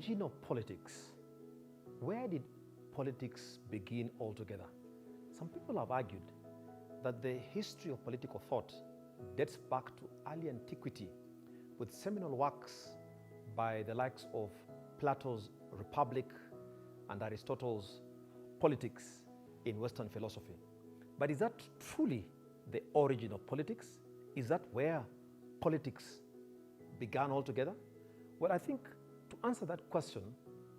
origin of politics. Where did politics begin altogether? Some people have argued that the history of political thought dates back to early antiquity, with seminal works by the likes of Plato's Republic and Aristotle's Politics in Western philosophy. But is that truly the origin of politics? Is that where politics began altogether? Well, I think to answer that question,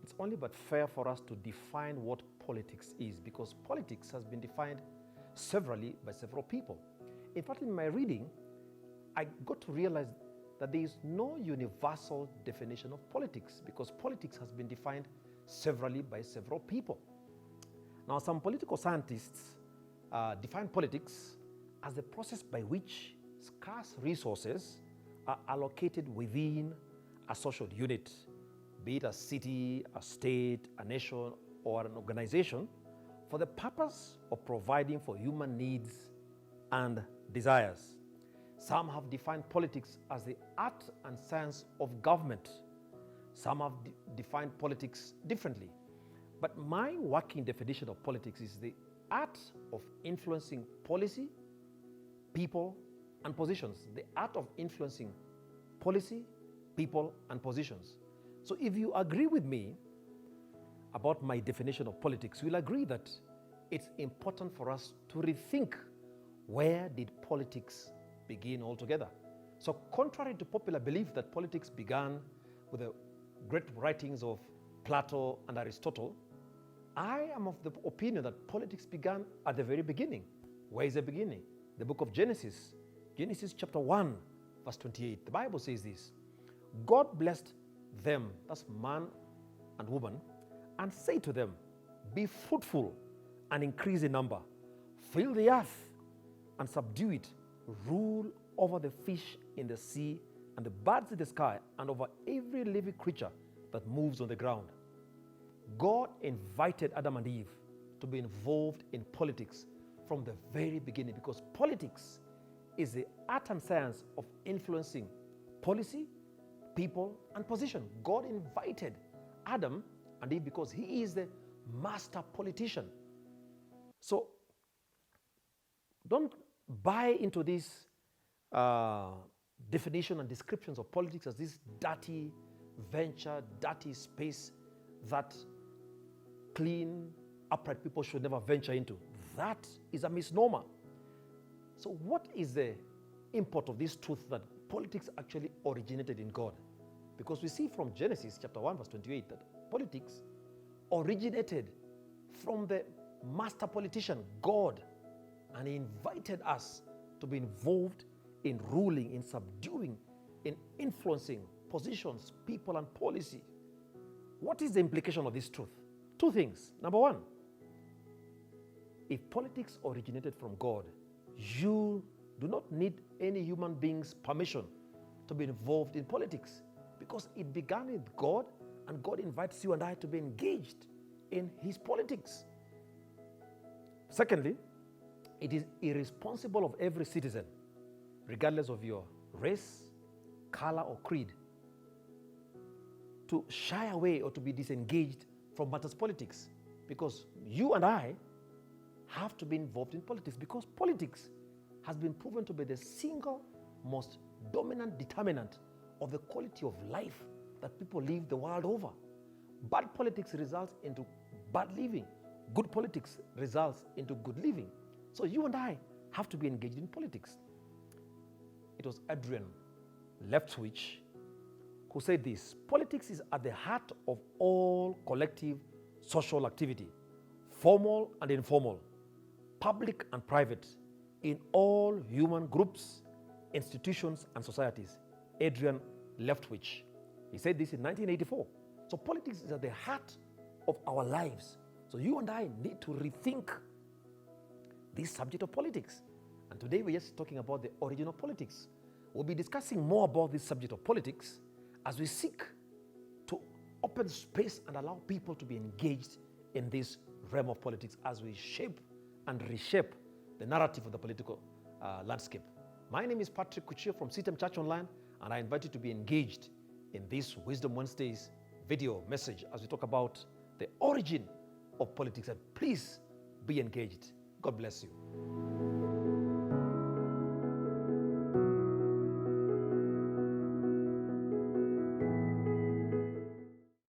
it's only but fair for us to define what politics is, because politics has been defined severally by several people. In fact, in my reading, I got to realize that there is no universal definition of politics, because politics has been defined severally by several people. Now, some political scientists define politics as the process by which scarce resources are allocated within a social unit, be it a city, a state, a nation, or an organization, for the purpose of providing for human needs and desires. Some have defined politics as the art and science of government. Some have defined politics differently. But my working definition of politics is the art of influencing policy, people, and positions. The art of influencing policy, people, and positions. So if you agree with me about my definition of politics, you'll agree that it's important for us to rethink where did politics begin altogether. So contrary to popular belief that politics began with the great writings of Plato and Aristotle, I am of the opinion that politics began at the very beginning. Where is the beginning? The book of Genesis. Genesis chapter 1, verse 28. The Bible says this: God blessed them, that's man and woman, and said to them, be fruitful and increase in number, fill the earth and subdue it, rule over the fish in the sea and the birds in the sky, and over every living creature that moves on the ground. God invited Adam and Eve to be involved in politics from the very beginning, because politics is the art and science of influencing policy, people, and position. God invited Adam and Eve because he is the master politician. So don't buy into this definition and descriptions of politics as this dirty venture, dirty space that clean, upright people should never venture into. That is a misnomer. So what is the import of this truth that politics actually originated in God? Because we see from Genesis chapter 1 verse 28 that politics originated from the master politician, God, and he invited us to be involved in ruling, in subduing, in influencing positions, people, and policy. What is the implication of this truth? Two things. Number one, if politics originated from God, you do not need any human being's permission to be involved in politics, because it began with God, and God invites you and I to be engaged in his politics. Secondly, it is irresponsible of every citizen, regardless of your race, color, or creed, to shy away or to be disengaged from matters politics, because you and I have to be involved in politics, because politics has been proven to be the single most dominant determinant of the quality of life that people live the world over. Bad politics results into bad living. Good politics results into good living. So you and I have to be engaged in politics. It was Adrian Leftwich who said this: politics is at the heart of all collective social activity, formal and informal, public and private, in all human groups, institutions, and societies. Adrian Leftwich. He said this in 1984. So politics is at the heart of our lives. So you and I need to rethink this subject of politics. And today we're just talking about the origin of politics. We'll be discussing more about this subject of politics as we seek to open space and allow people to be engaged in this realm of politics as we shape and reshape the narrative of the political landscape. My name is Kuchio from CITAM ChurchOnline, and I invite you to be engaged in this Wisdom Wednesdays video message as we talk about the origin of politics. And please be engaged. God bless you.